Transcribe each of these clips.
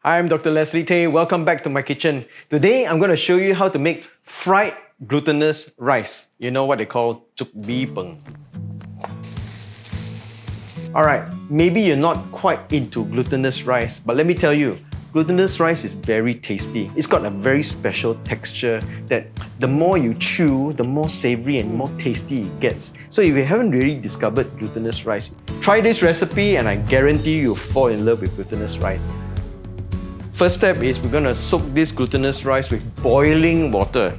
I'm Dr. Leslia Tay. Welcome back to my kitchen. Today, I'm going to show you how to make fried glutinous rice. You know what they call chuk bi peng. Alright, maybe you're not quite into glutinous rice, but let me tell you, glutinous rice is very tasty. It's got a very special texture that the more you chew, the more savory and more tasty it gets. So if you haven't really discovered glutinous rice, try this recipe and I guarantee you'll fall in love with glutinous rice. First step is we're going to soak this glutinous rice with boiling water.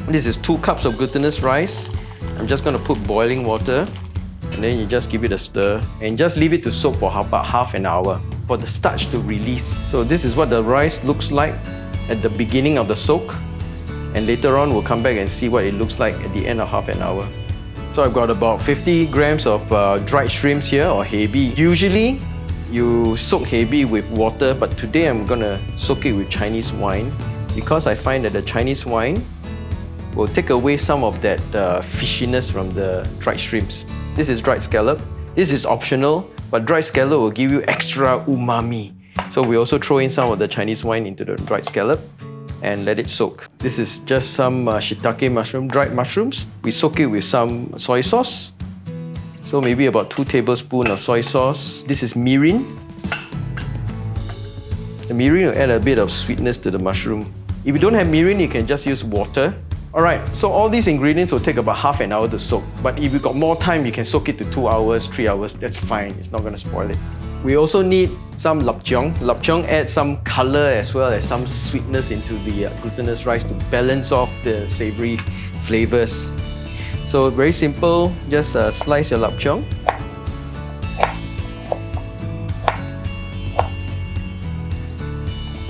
This is 2 cups of glutinous rice. I'm just going to put boiling water and then you just give it a stir and just leave it to soak for about half an hour for the starch to release. So this is what the rice looks like at the beginning of the soak, and later on we'll come back and see what it looks like at the end of half an hour. So I've got about 50 grams of dried shrimps here, or hebi. Usually you soak hebi with water, but today I'm gonna soak it with Chinese wine because I find that the Chinese wine will take away some of that fishiness from the dried shrimps. This is dried scallop. This is optional, but dried scallop will give you extra umami. So we also throw in some of the Chinese wine into the dried scallop and let it soak. This is just some shiitake mushroom, dried mushrooms. We soak it with some soy sauce. So maybe about 2 tablespoons of soy sauce. This is mirin. The mirin will add a bit of sweetness to the mushroom. If you don't have mirin, you can just use water. Alright, so all these ingredients will take about half an hour to soak. But if you've got more time, you can soak it to 2 hours, 3 hours. That's fine, it's not going to spoil it. We also need some lapcheong. Lapcheong adds some color as well as some sweetness into the glutinous rice to balance off the savory flavors. So very simple, just slice your lapcheong.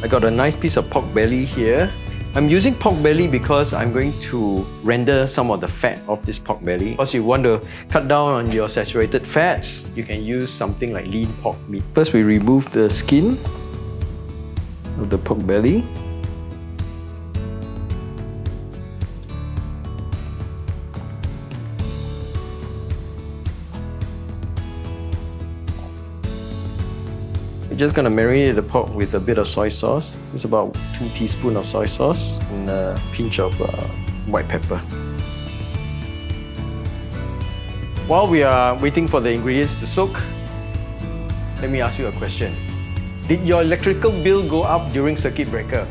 I got a nice piece of pork belly here. I'm using pork belly because I'm going to render some of the fat of this pork belly. Because you want to cut down on your saturated fats, you can use something like lean pork meat. First, we remove the skin of the pork belly. We're just going to marinate the pork with a bit of soy sauce. It's about 2 teaspoons of soy sauce and a pinch of white pepper. While we are waiting for the ingredients to soak, let me ask you a question. Did your electrical bill go up during circuit breaker?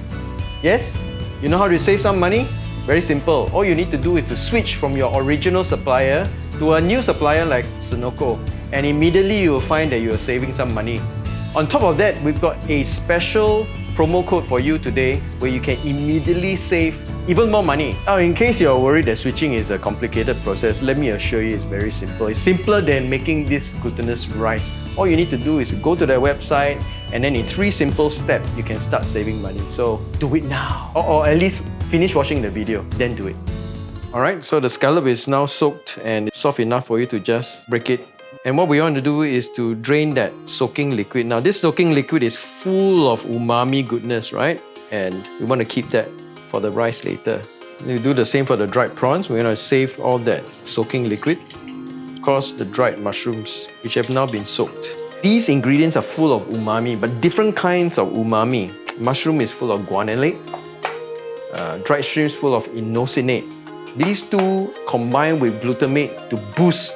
Yes? You know how to save some money? Very simple. All you need to do is to switch from your original supplier to a new supplier like Sunoco, and immediately you will find that you are saving some money. On top of that, we've got a special promo code for you today where you can immediately save even more money. Now, in case you're worried that switching is a complicated process, let me assure you it's very simple. It's simpler than making this glutinous rice. All you need to do is go to their website and then in 3 simple steps, you can start saving money. So do it now. Or at least finish watching the video, then do it. Alright, so the scallop is now soaked and it's soft enough for you to just break it. And what we want to do is to drain that soaking liquid. Now this soaking liquid is full of umami goodness, right? And we want to keep that for the rice later. We do the same for the dried prawns. We're going to save all that soaking liquid. Of course, the dried mushrooms, which have now been soaked. These ingredients are full of umami, but different kinds of umami. Mushroom is full of guanylate. Dried shrimp is full of inosinate. These 2 combine with glutamate to boost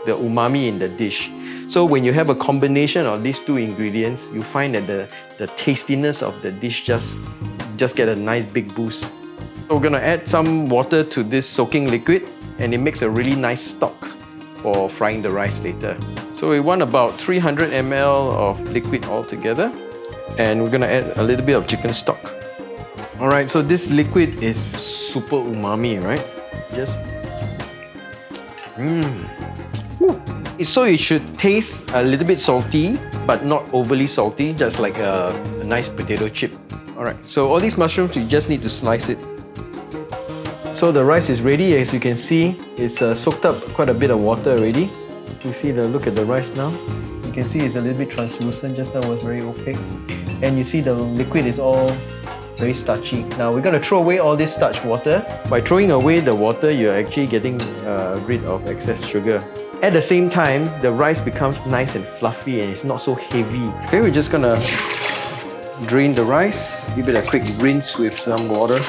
the umami in the dish. So when you have a combination of these 2 ingredients, you find that the tastiness of the dish just get a nice big boost. So we're going to add some water to this soaking liquid and it makes a really nice stock for frying the rice later. So we want about 300 ml of liquid altogether, and we're going to add a little bit of chicken stock. Alright, so this liquid is super umami, right? Just So it should taste a little bit salty, but not overly salty, just like a nice potato chip. Alright, so all these mushrooms, you just need to slice it. So the rice is ready. As you can see, it's soaked up quite a bit of water already. You see look at the rice now. You can see it's a little bit translucent, just now it was very opaque. And you see the liquid is all very starchy. Now we're going to throw away all this starch water. By throwing away the water, you're actually getting rid of excess sugar. At the same time, the rice becomes nice and fluffy and it's not so heavy. Okay, we're just gonna Drain the rice. Give it a quick rinse with some water.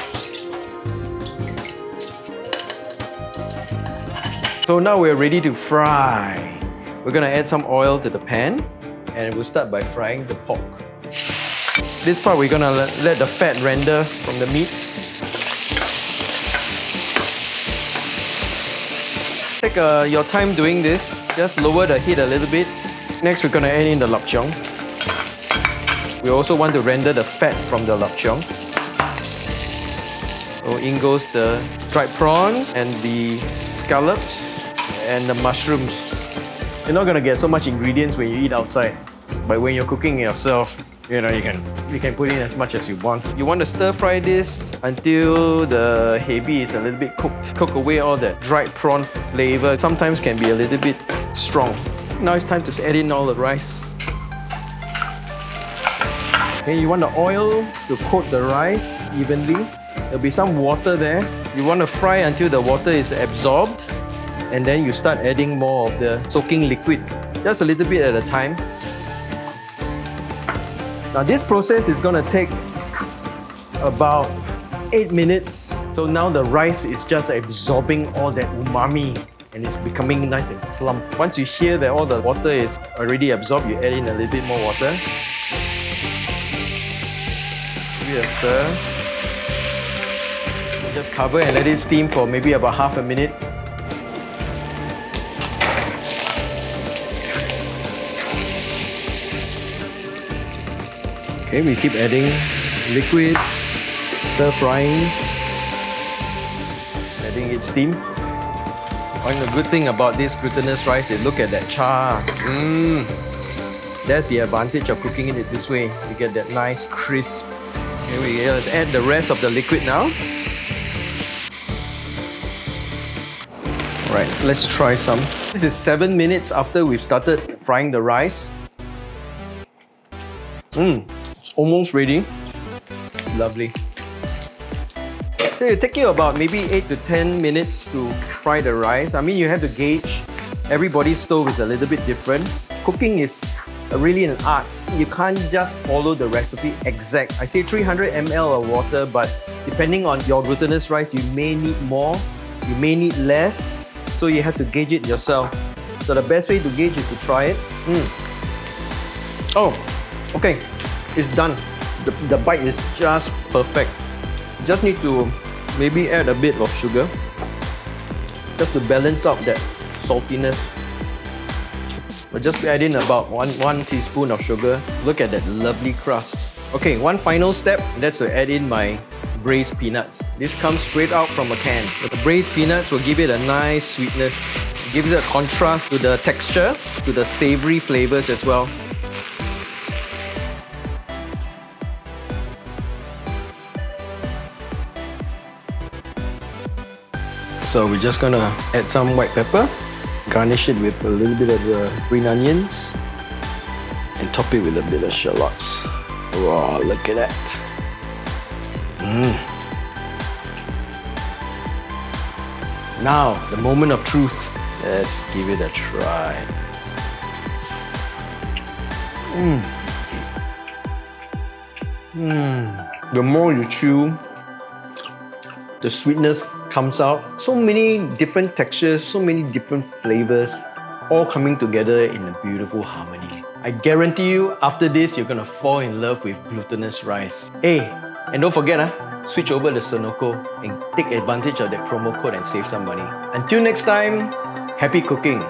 So now we're ready to fry. We're gonna add some oil to the pan and we'll start by frying the pork. This part we're gonna let the fat render from the meat. Take your time doing this. Just lower the heat a little bit. Next we're gonna add in the lap cheong. We also want to render the fat from the lap cheong. So in goes the dried prawns and the scallops and the mushrooms. You're not gonna get so much ingredients when you eat outside, but when you're cooking yourself, you know, you can put in as much as you want. You want to stir fry this until the hebi is a little bit cooked. Cook away all the dried prawn flavor. Sometimes can be a little bit strong. Now it's time to add in all the rice. Okay, you want the oil to coat the rice evenly. There'll be some water there. You want to fry until the water is absorbed, and then you start adding more of the soaking liquid, just a little bit at a time. Now this process is going to take about 8 minutes. So now the rice is just absorbing all that umami and it's becoming nice and plump. Once you hear that all the water is already absorbed, you add in a little bit more water. Give it a stir. Just cover and let it steam for maybe about half a minute. Okay, we keep adding liquid, stir frying, letting it steam. One good thing about this glutinous rice is look at that char. That's the advantage of cooking it this way. You get that nice crisp. Here we go. Let's add the rest of the liquid now. Alright, let's try some. This is 7 minutes after we've started frying the rice. It's almost ready. Lovely. So it'll take you about maybe 8 to 10 minutes to fry the rice. I mean, you have to gauge. Everybody's stove is a little bit different. Cooking is really an art. You can't just follow the recipe exact. I say 300 ml of water, but depending on your glutinous rice, you may need more, you may need less. So you have to gauge it yourself. So the best way to gauge is to try it. Oh, okay, it's done. The bite is just perfect. Just need to maybe add a bit of sugar just to balance out that saltiness. But just add in about one teaspoon of sugar. Look at that lovely crust. Okay, one final step, that's to add in my braised peanuts. This comes straight out from a can. The braised peanuts will give it a nice sweetness, give it a contrast to the texture, to the savory flavors as well. So we're just gonna add some white pepper, garnish it with a little bit of the green onions, and top it with a bit of shallots. Wow, look at that. Now, the moment of truth. Let's give it a try. The more you chew, the sweetness comes out. So many different textures, so many different flavors, all coming together in a beautiful harmony. I guarantee you, after this, you're gonna fall in love with glutinous rice. Hey, and don't forget, switch over to Senoko and take advantage of that promo code and save some money. Until next time, happy cooking!